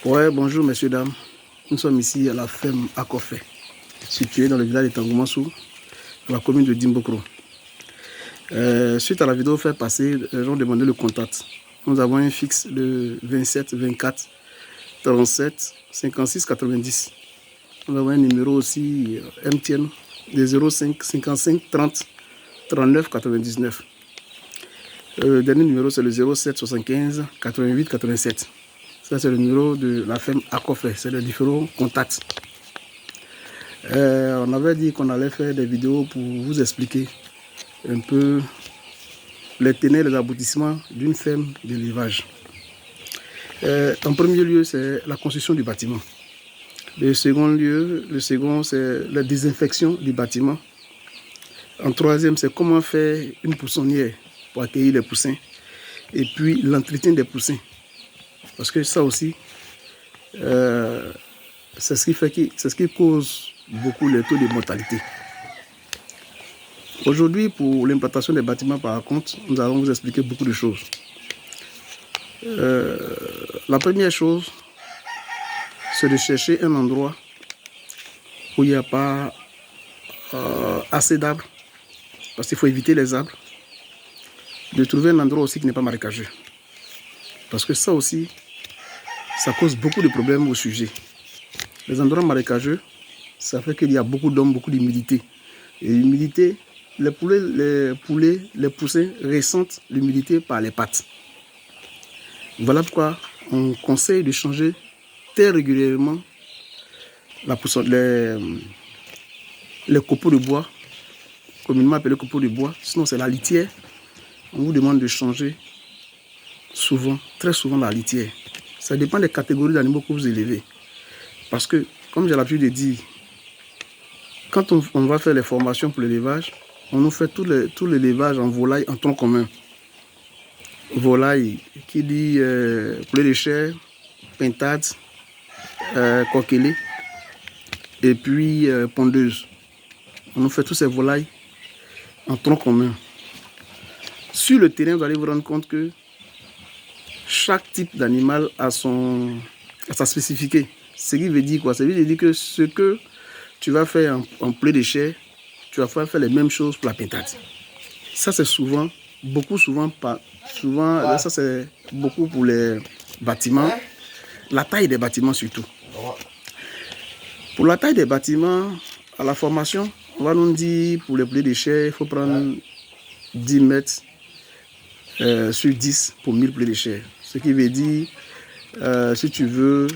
Ouais, bonjour messieurs, dames. Nous sommes ici à la ferme Akofé, située dans le village de Tangoumassou, dans la commune de Dimbokro. Suite à la vidéo faite passer, les gens demandaient le contact. Nous avons un fixe de 27 24 37 56 90. Nous avons un numéro aussi MTN de 05 55 30 39 99. Le dernier numéro c'est le 07 75 88 87. Ça c'est le numéro de la ferme Akofé, c'est les différents contacts. On avait dit qu'on allait faire des vidéos pour vous expliquer un peu les tenants et les aboutissements d'une ferme d'élevage. En premier lieu, c'est la construction du bâtiment. Le second, c'est la désinfection du bâtiment. En troisième, c'est comment faire une poussonnière pour accueillir les poussins. Et puis, l'entretien des poussins. Parce que ça aussi, c'est ce qui cause beaucoup les taux de mortalité. Aujourd'hui, pour l'implantation des bâtiments, par contre, nous allons vous expliquer beaucoup de choses. La première chose, c'est de chercher un endroit où il n'y a pas assez d'arbres, parce qu'il faut éviter les arbres. De trouver un endroit aussi qui n'est pas marécageux. Parce que ça aussi, ça cause beaucoup de problèmes au sujet. Les endroits marécageux, ça fait qu'il y a beaucoup d'hommes, beaucoup d'humidité. Et l'humidité, les poussins ressentent l'humidité par les pattes. Voilà pourquoi on conseille de changer très régulièrement les copeaux de bois, communément appelés copeaux de bois, sinon c'est la litière. On vous demande de changer souvent, très souvent la litière. Ça dépend des catégories d'animaux que vous élevez. Parce que, comme j'ai l'habitude de dire, quand on va faire les formations pour l'élevage, on nous fait tout l'élevage en volaille en tronc commun. Volaille, qui dit poulet de chair, pintade, coquelé, et puis pondeuse. On nous fait tous ces volailles en tronc commun. Sur le terrain, vous allez vous rendre compte que chaque type d'animal a sa spécificité. Ce qui veut dire quoi? Ça veut dire que ce que tu vas faire en poulet de chair, tu vas faire les mêmes choses pour la pintade. Ça, c'est souvent ça c'est beaucoup pour les bâtiments, la taille des bâtiments surtout. Pour la taille des bâtiments, à la formation, on va nous dire pour les poulets de chair, il faut prendre 10 mètres sur 10 pour 1000 poulets de chair. Ce qui veut dire, si tu veux,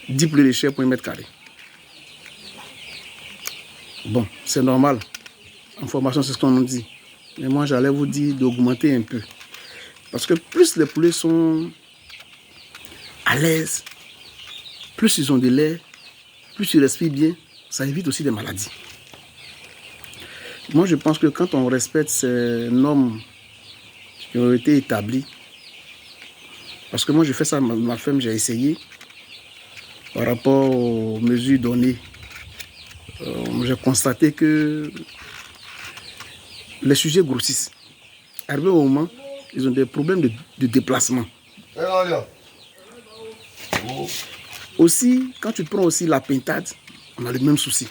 10 poulets de chair pour 1 mètre carré. Bon, c'est normal. En formation, c'est ce qu'on nous dit. Mais moi, j'allais vous dire d'augmenter un peu. Parce que plus les poulets sont à l'aise, plus ils ont de l'air, plus ils respirent bien, ça évite aussi des maladies. Moi, je pense que quand on respecte ces normes qui ont été établies, parce que moi, je fais ça, ma ferme, j'ai essayé, par rapport aux mesures données, j'ai constaté que les sujets grossissent. Arrivé au moment, ils ont des problèmes de déplacement. Aussi, quand tu prends aussi la pintade, on a le même souci.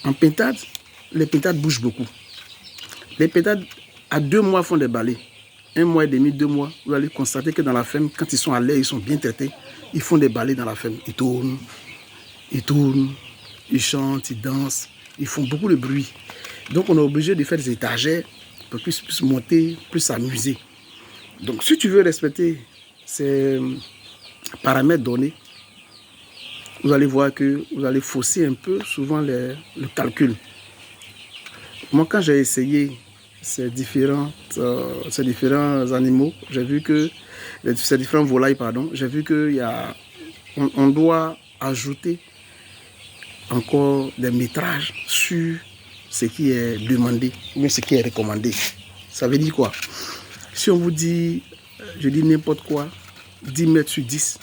En pintade, les pintades bougent beaucoup. Les pintades, à 2 mois, font des balais. 1 mois et demi, 2 mois, vous allez constater que dans la ferme, quand ils sont à l'air, ils sont bien traités, ils font des balais dans la ferme. Ils tournent, ils chantent, ils dansent, ils font beaucoup de bruit. Donc on est obligé de faire des étagères pour qu'ils puissent monter, plus s'amuser. Donc si tu veux respecter ces paramètres donnés, vous allez voir que vous allez fausser un peu souvent le calcul. Moi, quand j'ai essayé ces différents animaux, j'ai vu que ces différents volailles, pardon, j'ai vu qu'on doit ajouter encore des métrages sur ce qui est demandé ou ce qui est recommandé. Ça veut dire quoi? Si on vous dit, je dis n'importe quoi, 10 mètres sur 10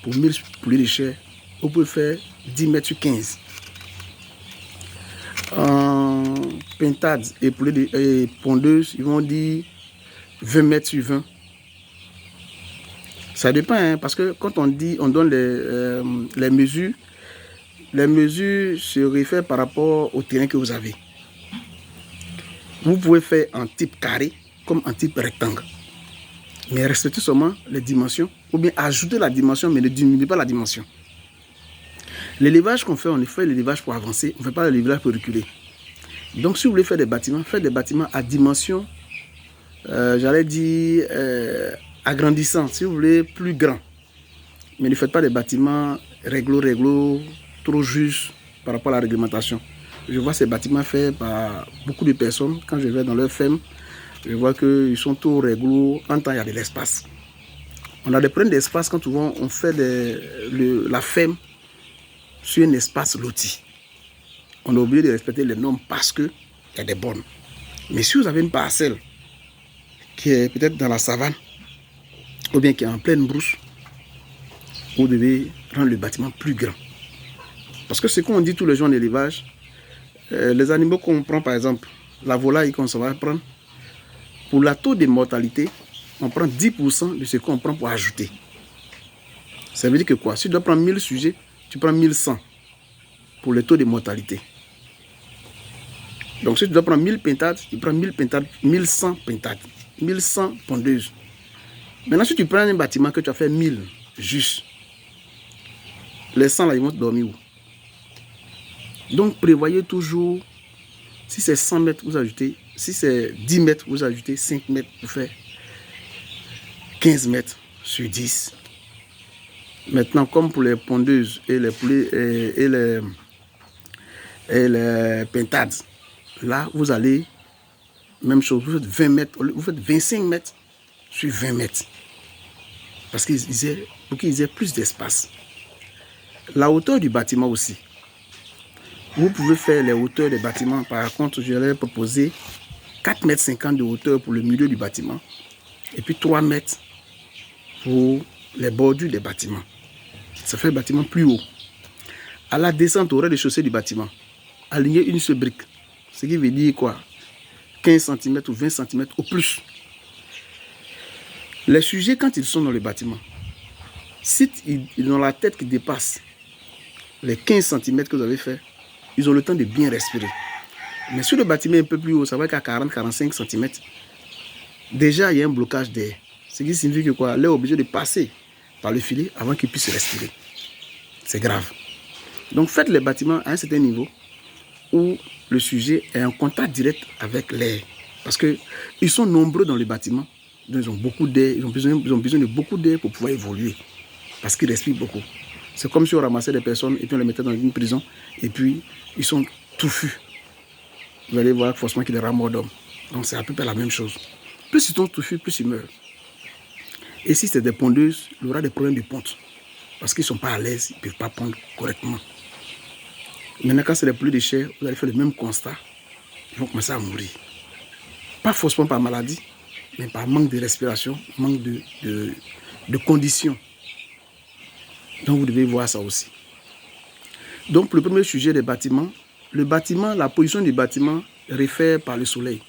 pour 1000 poulets de chair, vous pouvez faire 10 mètres sur 15. En pintade et pondeuse, ils vont dire 20 mètres sur 20. Ça dépend, hein, parce que quand on dit, on donne les mesures se réfèrent par rapport au terrain que vous avez. Vous pouvez faire en type carré comme en type rectangle. Mais respectez seulement les dimensions, ou bien ajouter la dimension, mais ne diminuez pas la dimension. L'élevage qu'on fait, on fait l'élevage pour avancer, on ne fait pas l'élevage pour reculer. Donc si vous voulez faire des bâtiments, faites des bâtiments à dimension, j'allais dire, agrandissant, si vous voulez, plus grand. Mais ne faites pas des bâtiments réglo, trop justes par rapport à la réglementation. Je vois ces bâtiments faits par beaucoup de personnes. Quand je vais dans leur ferme, je vois qu'ils sont tout réglo. En temps, il y a de l'espace. On a des problèmes d'espace quand on fait la ferme sur un espace loti. On est obligé de respecter les normes parce qu'il y a des bornes. Mais si vous avez une parcelle qui est peut-être dans la savane, ou bien qui est en pleine brousse, vous devez rendre le bâtiment plus grand. Parce que ce qu'on dit tous les jours en élevage, les animaux qu'on prend par exemple, la volaille qu'on va prendre, pour la taux de mortalité, on prend 10% de ce qu'on prend pour ajouter. Ça veut dire que quoi? Si tu dois prendre 1000 sujets, tu prends 1100 pour le taux de mortalité. Donc si tu dois prendre 1000 pentades, tu prends 1000 pentades, 1100 pentades, 1100 pondeuses. Maintenant si tu prends un bâtiment que tu as fait 1000 juste, les 100 là ils vont te dormir où? Donc prévoyez toujours, si c'est 100 mètres, vous ajoutez, si c'est 10 mètres, vous ajoutez 5 mètres pour faire 15 mètres sur 10. Maintenant, comme pour les pondeuses et les poulets et les pentades, là, vous allez, même chose, vous faites 20 mètres, vous faites 25 mètres sur 20 mètres. Parce pour qu'ils aient plus d'espace. La hauteur du bâtiment aussi. Vous pouvez faire les hauteurs des bâtiments. Par contre, je vais proposer 4,50 m de hauteur pour le milieu du bâtiment. Et puis 3 mètres pour les bordures des bâtiments. Ça fait le bâtiment plus haut. À la descente au rez-de-chaussée du bâtiment, alignez une seule brique. Ce qui veut dire quoi? 15 cm ou 20 cm au plus. Les sujets, quand ils sont dans le bâtiment, si ils ont la tête qui dépasse les 15 cm que vous avez fait, ils ont le temps de bien respirer. Mais si le bâtiment est un peu plus haut, ça va être à 40-45 cm. Déjà, il y a un blocage d'air. Ce qui signifie que quoi? L'air est obligé de passer par le filet avant qu'il puisse respirer. C'est grave. Donc faites les bâtiments à un certain niveau où le sujet est en contact direct avec l'air. Parce qu'ils sont nombreux dans les bâtiments. Donc ils ont beaucoup d'air, ils ont besoin de beaucoup d'air pour pouvoir évoluer. Parce qu'ils respirent beaucoup. C'est comme si on ramassait des personnes et puis on les mettait dans une prison et puis ils sont touffus. Vous allez voir forcément qu'il y aura mort d'homme. Donc c'est à peu près la même chose. Plus ils sont touffus, plus ils meurent. Et si c'est des pondeuses, il y aura des problèmes de ponte. Parce qu'ils ne sont pas à l'aise, ils ne peuvent pas pondre correctement. Maintenant, quand c'est les poules de chair, vous allez faire le même constat. Ils vont commencer à mourir. Pas forcément par maladie, mais par manque de respiration, manque de conditions. Donc vous devez voir ça aussi. Donc pour le premier sujet des bâtiments, la position du bâtiment réfère par le soleil.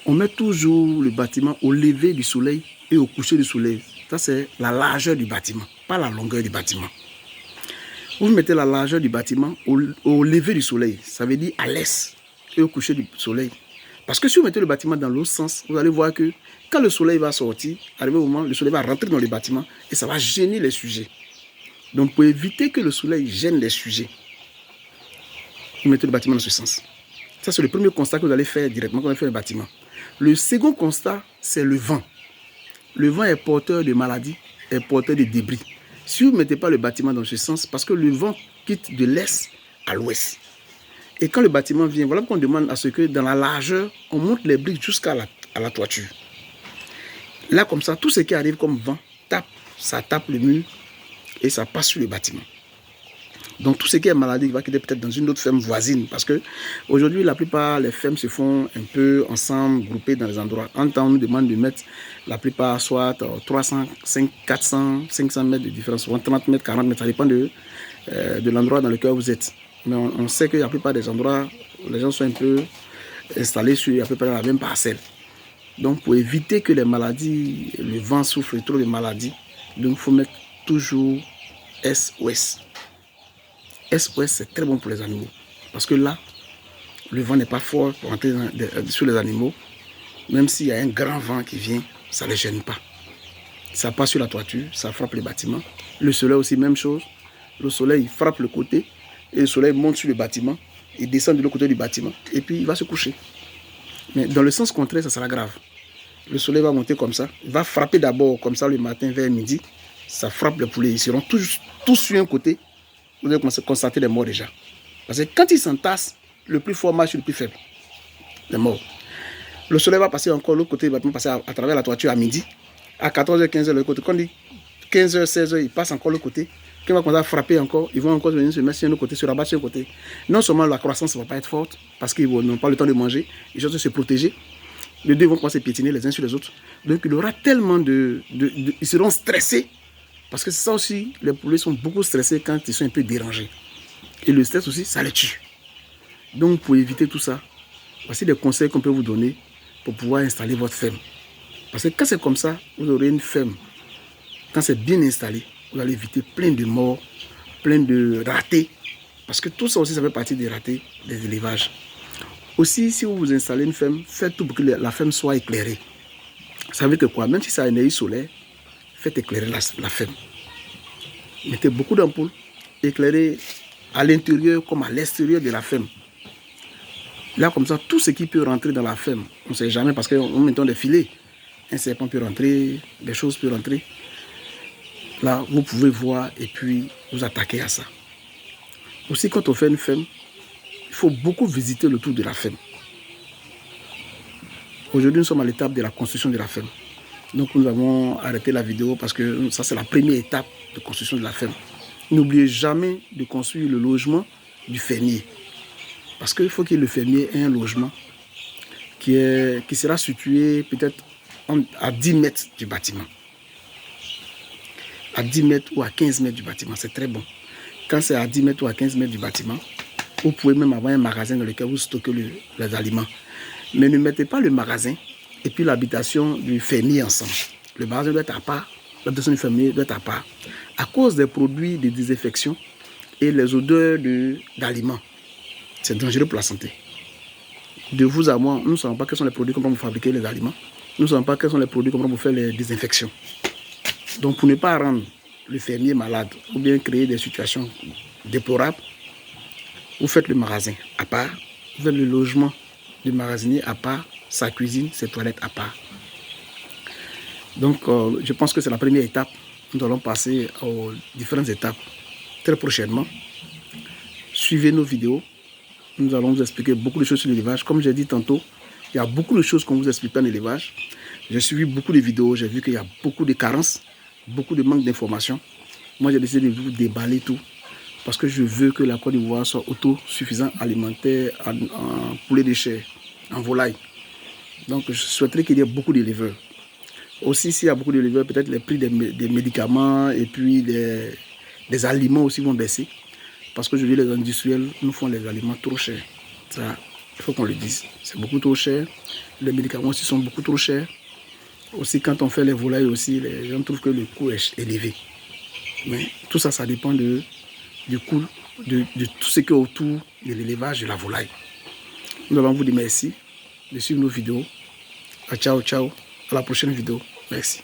On met toujours le bâtiment au lever du soleil et au coucher du soleil. Ça c'est la largeur du bâtiment, pas la longueur du bâtiment. Vous mettez la largeur du bâtiment au lever du soleil, ça veut dire à l'est et au coucher du soleil. Parce que si vous mettez le bâtiment dans l'autre sens, vous allez voir que quand le soleil va sortir, arrivé au moment, le soleil va rentrer dans le bâtiment et ça va gêner les sujets. Donc pour éviter que le soleil gêne les sujets, vous mettez le bâtiment dans ce sens. Ça c'est le premier constat que vous allez faire directement quand vous allez faire le bâtiment. Le second constat, c'est le vent. Le vent est porteur de maladies, est porteur de débris. Si vous ne mettez pas le bâtiment dans ce sens, parce que le vent quitte de l'est à l'ouest. Et quand le bâtiment vient, voilà pourquoi on demande à ce que dans la largeur, on monte les briques jusqu'à la toiture. Là, comme ça, tout ce qui arrive comme vent, ça tape le mur et ça passe sur le bâtiment. Donc tout ce qui est maladie va quitter peut-être dans une autre ferme voisine. Parce qu'aujourd'hui, la plupart des fermes se font un peu ensemble, groupées dans les endroits. En temps, on nous demande de mettre la plupart soit 300, 400, 500 mètres de différence, soit 30 mètres, 40 mètres. Ça dépend de l'endroit dans lequel vous êtes. Mais on sait que la plupart des endroits, les gens sont un peu installés sur à peu près la même parcelle. Donc pour éviter que les maladies, le vent souffle trop de maladies, donc il faut mettre toujours SOS. SOS, c'est très bon pour les animaux. Parce que là, le vent n'est pas fort pour entrer sur les animaux. Même s'il y a un grand vent qui vient, ça ne les gêne pas. Ça passe sur la toiture, ça frappe les bâtiments. Le soleil aussi, même chose. Le soleil frappe le côté et le soleil monte sur le bâtiment. Il descend de l'autre côté du bâtiment et puis il va se coucher. Mais dans le sens contraire, ça sera grave. Le soleil va monter comme ça. Il va frapper d'abord comme ça le matin vers midi. Ça frappe les poulets. Ils seront tous sur un côté. Vous allez constater les morts déjà. Parce que quand ils s'entassent, le plus fort marche sur le plus faible. Les morts. Le soleil va passer encore l'autre côté du bâtiment, passer à travers la toiture à midi. À 14h, 15h, l'autre côté. Quand on dit 15h, 16h, il passe encore l'autre côté. Quand il va commencer à frapper encore, ils vont encore venir se mettre sur un autre côté, se rabattre sur un côté. Non seulement la croissance ne va pas être forte, parce qu'ils n'ont pas le temps de manger, ils vont se protéger. Les deux vont commencer à piétiner les uns sur les autres. Donc il y aura tellement ils seront stressés. Parce que c'est ça aussi, les poulets sont beaucoup stressés quand ils sont un peu dérangés. Et le stress aussi, ça les tue. Donc pour éviter tout ça, voici des conseils qu'on peut vous donner pour pouvoir installer votre ferme. Parce que quand c'est comme ça, vous aurez une ferme. Quand c'est bien installé, vous allez éviter plein de morts, plein de ratés. Parce que tout ça aussi, ça fait partie des ratés des élevages. Aussi, si vous installez une ferme, faites tout pour que la ferme soit éclairée. Ça veut dire que quoi? Même si ça a une énergie solaire, faites éclairer la ferme. Mettez beaucoup d'ampoules, éclairez à l'intérieur comme à l'extérieur de la ferme. Là, comme ça, tout ce qui peut rentrer dans la ferme, on ne sait jamais parce qu'on met des filets. Un serpent peut rentrer, des choses peuvent rentrer. Là, vous pouvez voir et puis vous attaquer à ça. Aussi, quand on fait une ferme, il faut beaucoup visiter le tour de la ferme. Aujourd'hui, nous sommes à l'étape de la construction de la ferme. Donc, nous avons arrêté la vidéo parce que ça, c'est la première étape de construction de la ferme. N'oubliez jamais de construire le logement du fermier. Parce qu'il faut que le fermier ait un logement qui sera situé peut-être à 10 mètres du bâtiment. À 10 mètres ou à 15 mètres du bâtiment, c'est très bon. Quand c'est à 10 mètres ou à 15 mètres du bâtiment, vous pouvez même avoir un magasin dans lequel vous stockez les aliments. Mais ne mettez pas le magasin et puis l'habitation du fermier ensemble. Le magasin doit être à part, l'habitation du fermier doit être à part. À cause des produits de désinfection et les odeurs d'aliments, c'est dangereux pour la santé. De vous à moi, nous ne savons pas quels sont les produits qu'on prend pour fabriquer les aliments. Nous ne savons pas quels sont les produits qu'on prend pour faire les désinfections. Donc pour ne pas rendre le fermier malade ou bien créer des situations déplorables, vous faites le magasin à part, vous faites le logement du magasinier à part, sa cuisine, ses toilettes à part. Donc je pense que c'est la première étape. Nous allons passer aux différentes étapes très prochainement. Suivez nos vidéos. Nous allons vous expliquer beaucoup de choses sur l'élevage. Comme j'ai dit tantôt, il y a beaucoup de choses qu'on vous explique en élevage. J'ai suivi beaucoup de vidéos, j'ai vu qu'il y a beaucoup de carences, beaucoup de manque d'informations. Moi, j'ai décidé de vous déballer tout parce que je veux que la Côte d'Ivoire soit autosuffisante alimentaire en poulet de chair, en volaille. Donc, je souhaiterais qu'il y ait beaucoup d'éleveurs. Aussi, s'il y a beaucoup d'éleveurs, peut-être les prix des médicaments et puis des aliments aussi vont baisser. Parce que je dis les industriels nous font les aliments trop chers. Ça, il faut qu'on le dise. C'est beaucoup trop cher. Les médicaments aussi sont beaucoup trop chers. Aussi, quand on fait les volailles aussi, les gens trouvent que le coût est élevé. Mais tout ça, ça dépend du coût, de tout ce qui est autour de l'élevage de la volaille. Nous allons vous dire merci de suivre nos vidéos. Ciao, ciao. À la prochaine vidéo. Merci.